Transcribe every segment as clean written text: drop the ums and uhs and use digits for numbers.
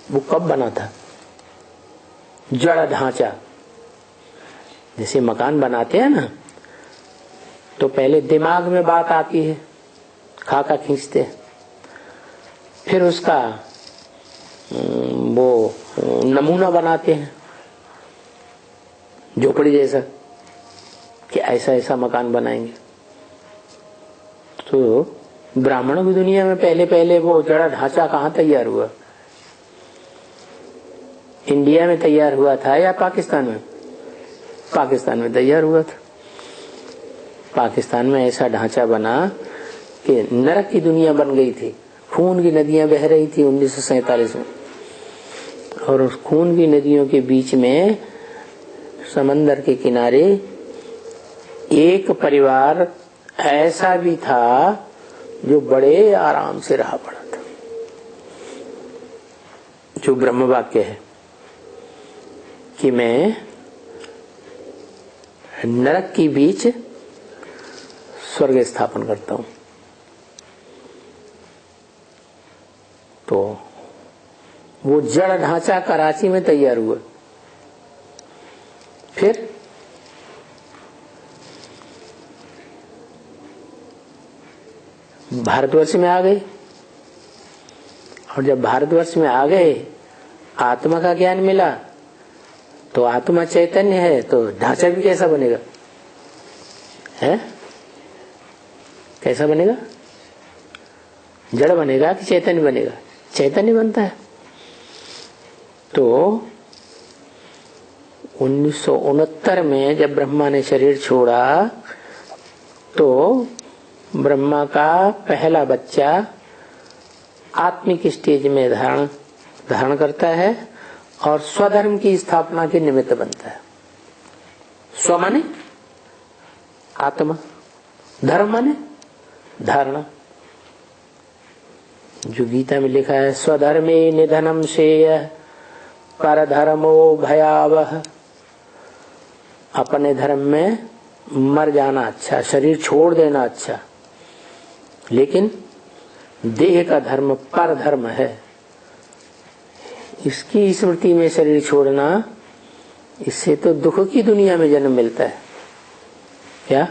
वो कब बना था? जड़ ढांचा। जैसे मकान बनाते हैं ना, तो पहले दिमाग में बात आती है, खाका खींचते हैं, फिर उसका वो नमूना बनाते हैं झोपड़ी जैसा कि ऐसा ऐसा मकान बनाएंगे। तो ब्राह्मणों की दुनिया में पहले पहले वो जड़ा ढांचा कहाँ तैयार हुआ? इंडिया में तैयार हुआ था या पाकिस्तान में? पाकिस्तान में तैयार हुआ था। पाकिस्तान में ऐसा ढांचा बना कि नरक की दुनिया बन गई थी। खून की नदियां बह रही थी 1947 में, और उस खून की नदियों के बीच में समंदर के किनारे एक परिवार ऐसा भी था जो बड़े आराम से रहा पड़ा था, जो ब्रह्म वाक्य है कि मैं नरक के बीच स्वर्ग स्थापन करता हूं। तो वो जड़ ढांचा कराची में तैयार हुआ। फिर भारतवर्ष में आ गए, और जब भारतवर्ष में आ गए आत्मा का ज्ञान मिला, तो आत्मा चैतन्य है, तो ढांचा भी कैसा बनेगा? है कैसा बनेगा? जड़ बनेगा कि चैतन्य बनेगा? चैतन्य बनता है। तो 1969 में जब ब्रह्मा ने शरीर छोड़ा, तो ब्रह्मा का पहला बच्चा आत्मिक स्टेज में धारण करता है और स्वधर्म की स्थापना के निमित्त बनता है। स्व माने आत्मा, धर्म माने धारणा। जो गीता में लिखा है, स्वधर्मे निधनम श्रेय परधर्मो भयावह। अपने धर्म में मर जाना अच्छा, शरीर छोड़ देना अच्छा, लेकिन देह का धर्म पर धर्म है। इसकी स्मृति में शरीर छोड़ना, इससे तो दुख की दुनिया में जन्म मिलता है। क्या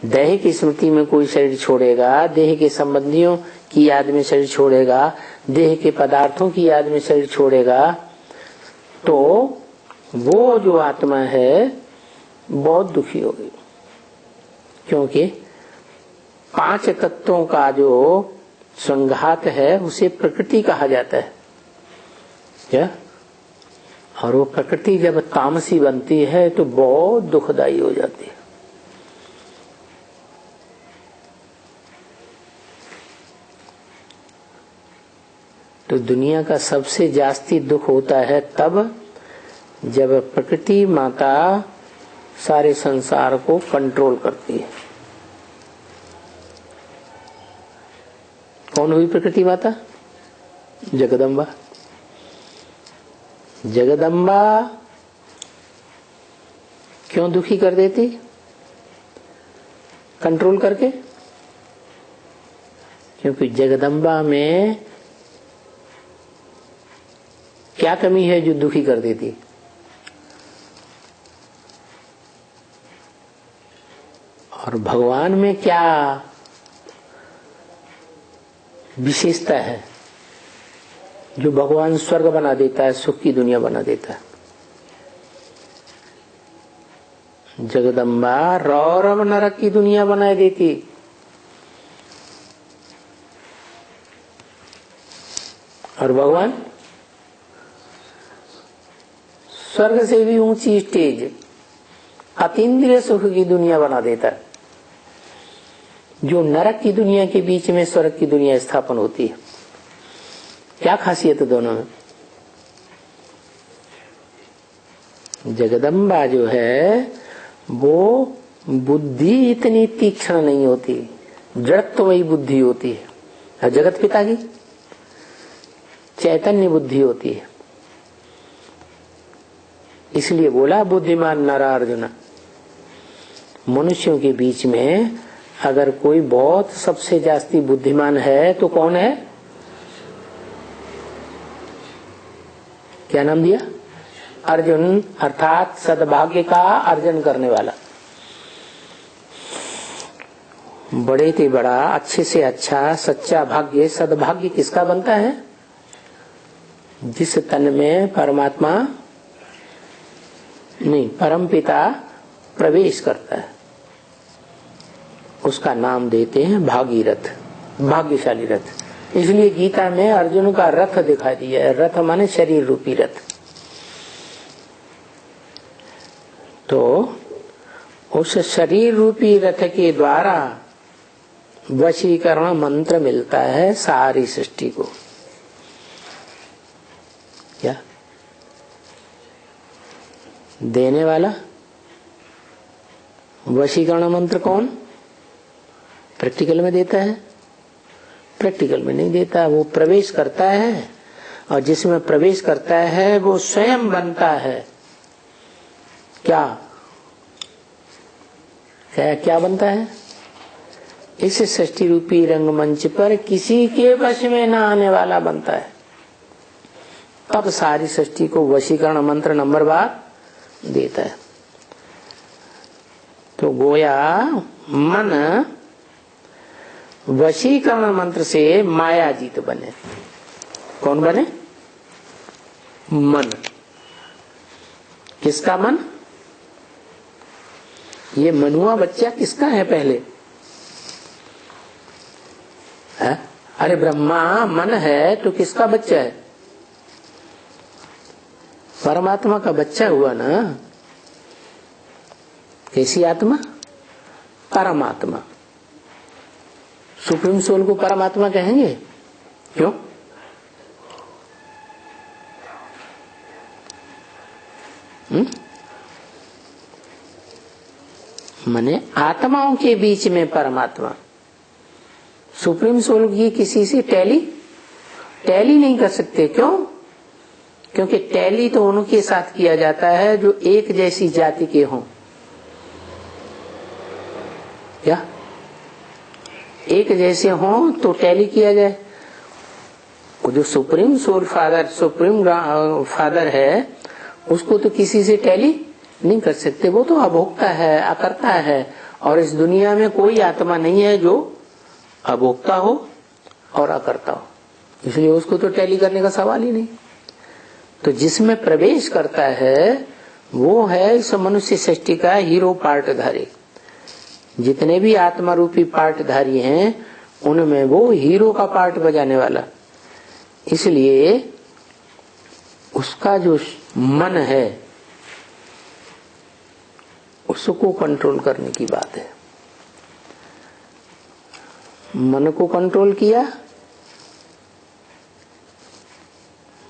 देह की स्मृति में कोई शरीर छोड़ेगा, देह के संबंधियों की याद में शरीर छोड़ेगा, देह के पदार्थों की याद में शरीर छोड़ेगा, तो वो जो आत्मा है बहुत दुखी होगी। क्योंकि 5 तत्वों का जो संघात है उसे प्रकृति कहा जाता है। क्या? और वो प्रकृति जब तामसी बनती है तो बहुत दुखदाई हो जाती है। तो दुनिया का सबसे जास्ती दुख होता है तब जब प्रकृति माता सारे संसार को कंट्रोल करती है। कौन हुई प्रकृति माता? जगदम्बा। जगदम्बा क्यों दुखी कर देती कंट्रोल करके? क्योंकि जगदम्बा में क्या कमी है जो दुखी कर देती? और भगवान में क्या विशेषता है जो भगवान स्वर्ग बना देता है, सुख की दुनिया बना देता है? जगदम्बा रौरव नरक की दुनिया बना देती। और भगवान स्वर्ग से भी ऊंची स्टेज अतीन्द्रिय सुख की दुनिया बना देता है। जो नरक की दुनिया के बीच में स्वर्ग की दुनिया स्थापन होती है। क्या खासियत है दोनों में? जगदम्बा जो है वो बुद्धि इतनी तीक्ष्ण नहीं होती, जड़त्वमयी बुद्धि होती है। और जगत पिता की चैतन्य बुद्धि होती है। इसलिए बोला बुद्धिमान नरार्जुन। मनुष्यों के बीच में अगर कोई बहुत सबसे जास्ती बुद्धिमान है तो कौन है? क्या नाम दिया? अर्जुन, अर्थात सद्भाग्य का अर्जन करने वाला। बड़े से बड़ा, अच्छे से अच्छा, सच्चा भाग्य, सद्भाग्य किसका बनता है? जिस तन में परमात्मा नहीं, परमपिता प्रवेश करता है, उसका नाम देते हैं भागीरथ, भाग्यशाली रथ। इसलिए गीता में अर्जुन का रथ दिखा दिया है। रथ माने शरीर रूपी रथ। तो उस शरीर रूपी रथ के द्वारा वशीकरण मंत्र मिलता है सारी सृष्टि को। क्या देने वाला? वशीकरण मंत्र कौन? प्रैक्टिकल में देता है? प्रैक्टिकल में नहीं देता, वो प्रवेश करता है, और जिसमें प्रवेश करता है वो स्वयं बनता है। क्या क्या, क्या बनता है? इस सृष्टि रूपी रंगमंच पर किसी के वश में न आने वाला बनता है। तब सारी सृष्टि को वशीकरण मंत्र नंबर बार देता है। तो गोया मन वशीकरण मंत्र से मायाजीत बने। कौन बने? मन। किसका मन? ये मनुआ बच्चा किसका है पहले? है? अरे ब्रह्मा मन है तो किसका बच्चा है? परमात्मा का बच्चा हुआ ना। कैसी आत्मा? परमात्मा। सुप्रीम सोल को परमात्मा कहेंगे? क्यों? माने आत्माओं के बीच में परमात्मा। सुप्रीम सोल की किसी से टैली नहीं कर सकते। क्यों? क्योंकि टैली तो उनके साथ किया जाता है जो एक जैसी जाति के हों। क्या एक जैसे हों तो टैली किया जाए? वो जो supreme soul father, supreme father है, उसको तो किसी से टैली नहीं कर सकते। वो तो अभोक्ता है, अकर्ता है, और इस दुनिया में कोई आत्मा नहीं है जो अभोक्ता हो और अकर्ता हो, इसलिए उसको तो टैली करने का सवाल ही नहीं। तो जिसमें प्रवेश करता है वो है इस मनुष्य सृष्टि का हीरो पार्टधारी। जितने भी आत्मा रूपी पार्टधारी हैं उनमें वो हीरो का पार्ट बजाने वाला। इसलिए उसका जो मन है उसको कंट्रोल करने की बात है। मन को कंट्रोल किया,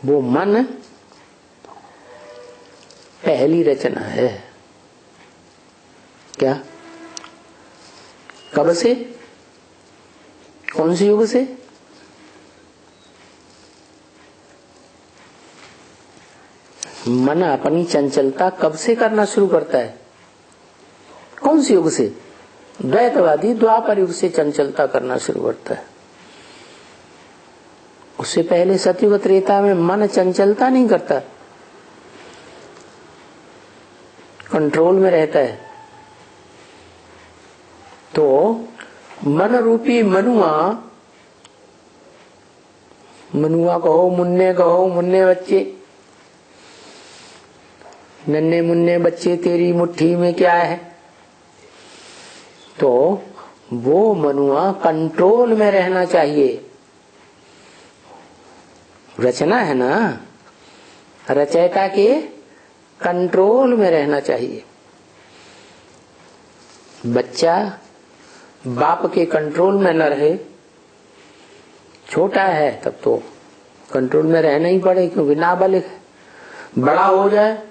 वो मन पहली रचना है। क्या? कब से? कौन से युग से? मन अपनी चंचलता कब से करना शुरू करता है? कौन से युग से? द्वैतवादी द्वापर युग से चंचलता करना शुरू करता है। उससे पहले सतयुग त्रेता में मन चंचलता नहीं करता, कंट्रोल में रहता है। तो मन रूपी मनुआ कहो, मुन्ने बच्चे, नन्हे मुन्ने बच्चे तेरी मुट्ठी में क्या है? तो वो मनुआ कंट्रोल में रहना चाहिए। रचना है ना, रचयिता के कंट्रोल में रहना चाहिए। बच्चा बाप के कंट्रोल में न रहे, छोटा है तब तो कंट्रोल में रहना ही पड़े, क्योंकि नाबालिग है। बड़ा हो जाए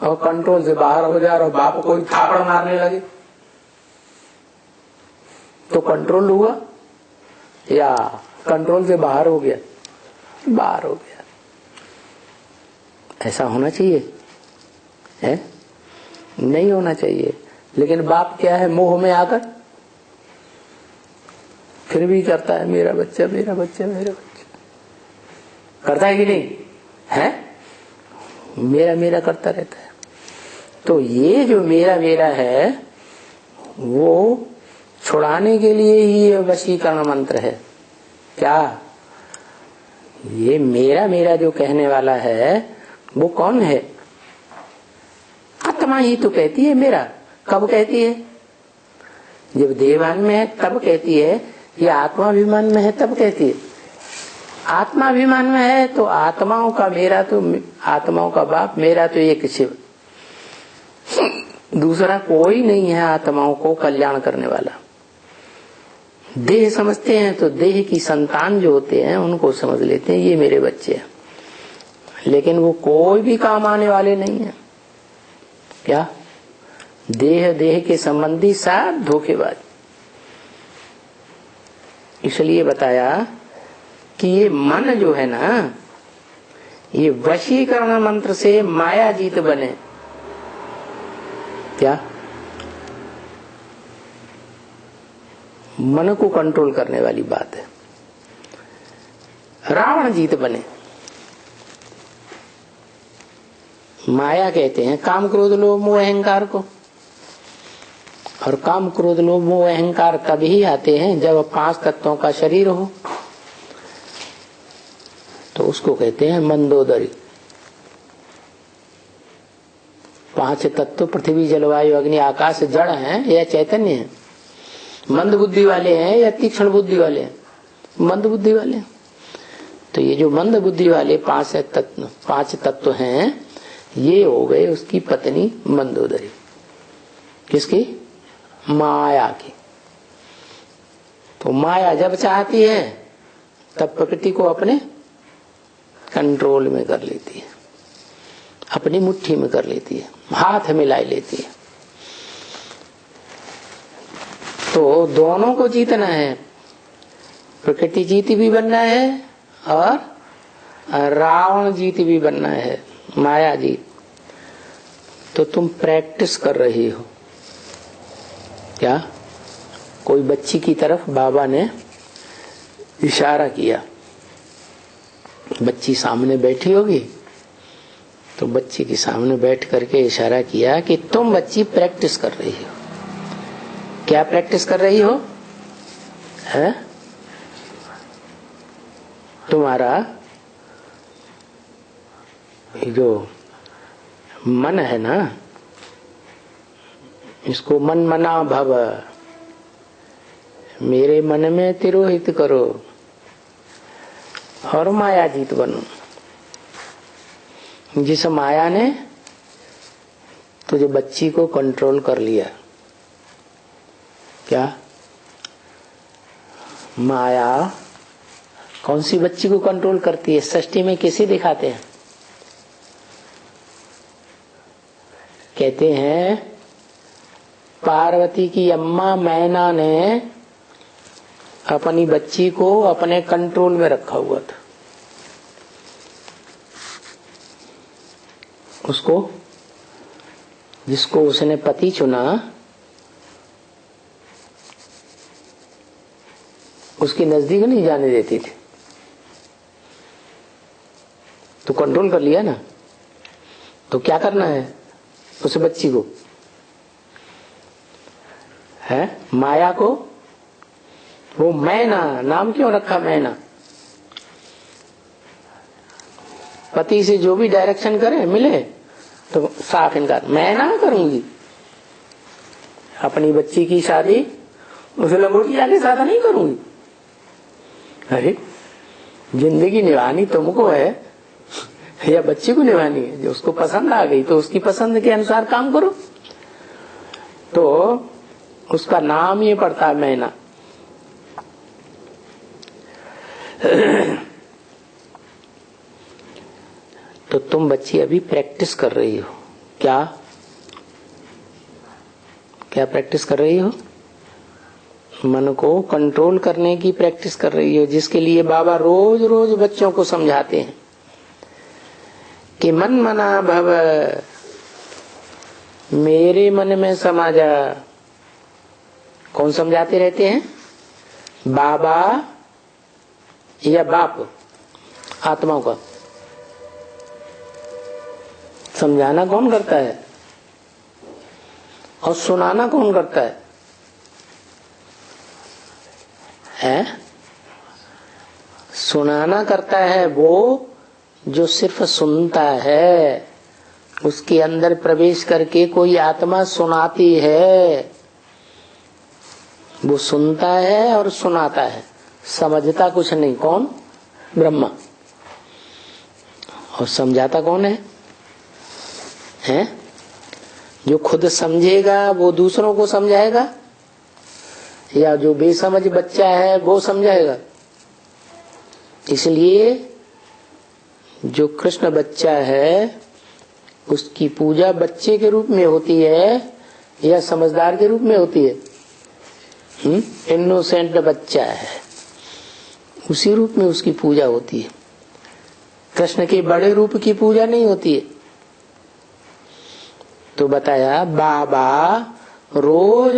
और कंट्रोल से बाहर हो जाए और बाप को थापड़ मारने लगे तो कंट्रोल हुआ या कंट्रोल से बाहर हो गया? बाहर हो गया। ऐसा होना चाहिए है? नहीं होना चाहिए। लेकिन बाप क्या है, मोह में आकर फिर भी करता है, मेरा बच्चा मेरा बच्चा मेरा बच्चा। करता है कि नहीं? है, मेरा मेरा करता रहता है। तो ये जो मेरा मेरा है वो छुड़ाने के लिए ही ये वशीकरण मंत्र है। क्या ये मेरा मेरा जो कहने वाला है वो कौन है? आत्मा ही तो कहती है मेरा। कब कहती है? जब देवान में है तब कहती है, या आत्माभिमान में है तब कहती है। आत्माभिमान में है तो आत्माओं का मेरा, तो आत्माओं का बाप मेरा तो एक शिव, दूसरा कोई नहीं है आत्माओं को कल्याण करने वाला। देह समझते हैं तो देह की संतान जो होते हैं उनको समझ लेते हैं ये मेरे बच्चे हैं, लेकिन वो कोई भी काम आने वाले नहीं है। क्या? देह देह के संबंधी सब धोखेबाज। इसलिए बताया कि ये मन जो है ना, ये वशीकरण मंत्र से माया जीत बने। क्या? मन को कंट्रोल करने वाली बात है। रावण जीत बने। माया कहते हैं काम क्रोध लोभ मोह अहंकार को, और काम क्रोध लोभ मोह अहंकार तभी आते हैं जब 5 तत्वों का शरीर हो, तो उसको कहते हैं मंदोदरी। 5 तत्व पृथ्वी जलवायु अग्नि आकाश जड़ हैं या चैतन्य है? मंद बुद्धि वाले हैं या तीक्ष्ण बुद्धि वाले हैं? मंद बुद्धि वाले। तो ये जो मंद बुद्धि वाले 5 तत्व हैं, ये हो गए उसकी पत्नी मंदोदरी। किसकी? माया की। तो माया जब चाहती है तब प्रकृति को अपने कंट्रोल में कर लेती है, अपनी मुट्ठी में कर लेती है, हाथ मिला लेती है। तो दोनों को जीतना है, प्रकृति जीती भी बनना है और रावण जीती भी बनना है, माया जी। तो तुम प्रैक्टिस कर रही हो। क्या? कोई बच्ची की तरफ बाबा ने इशारा किया, बच्ची सामने बैठी होगी, तो बच्ची के सामने बैठ करके इशारा किया कि तुम बच्ची प्रैक्टिस कर रही हो। क्या प्रैक्टिस कर रही हो? है तुम्हारा जो मन है ना, इसको मन मना भव, मेरे मन में तिरोहित करो और माया जीत बनो। जिस माया ने तुझे बच्ची को कंट्रोल कर लिया। क्या? माया कौन सी बच्ची को कंट्रोल करती है? सृष्टि में किसे दिखाते हैं? कहते हैं पार्वती की अम्मा मैना ने अपनी बच्ची को अपने कंट्रोल में रखा हुआ था। उसको, जिसको उसने पति चुना, उसके नजदीक नहीं जाने देती थी। तो कंट्रोल कर लिया ना, तो क्या करना है उस बच्ची को? है माया को। वो मैना, नाम क्यों रखा मैना? पति से जो भी डायरेक्शन करे मिले तो साफ इनकार, मैं ना करूंगी। अपनी बच्ची की शादी उस लंगोटिया के साथ नहीं करूंगी। अरे जिंदगी निभानी तुमको है या बच्ची को निभानी है? जो उसको पसंद आ गई तो उसकी पसंद के अनुसार काम करो। तो उसका नाम ये पड़ता है मैना। तो तुम बच्ची अभी प्रैक्टिस कर रही हो। क्या क्या प्रैक्टिस कर रही हो? मन को कंट्रोल करने की प्रैक्टिस कर रही हो, जिसके लिए बाबा रोज रोज बच्चों को समझाते हैं कि मन मना भव, मेरे मन में समा जा। कौन समझाते रहते हैं? बाबा या बाप आत्माओं का? समझाना कौन करता है और सुनाना कौन करता है? सुनाना करता है वो जो सिर्फ सुनता है, उसके अंदर प्रवेश करके कोई आत्मा सुनाती है। वो सुनता है और सुनाता है, समझता कुछ नहीं। कौन? ब्रह्मा। और समझाता कौन है? जो खुद समझेगा वो दूसरों को समझाएगा, या जो बेसमझ बच्चा है वो समझाएगा? इसलिए जो कृष्ण बच्चा है उसकी पूजा बच्चे के रूप में होती है या समझदार के रूप में होती है? इनोसेंट बच्चा है, उसी रूप में उसकी पूजा होती है। कृष्ण के बड़े रूप की पूजा नहीं होती है। तो बताया बाबा रोज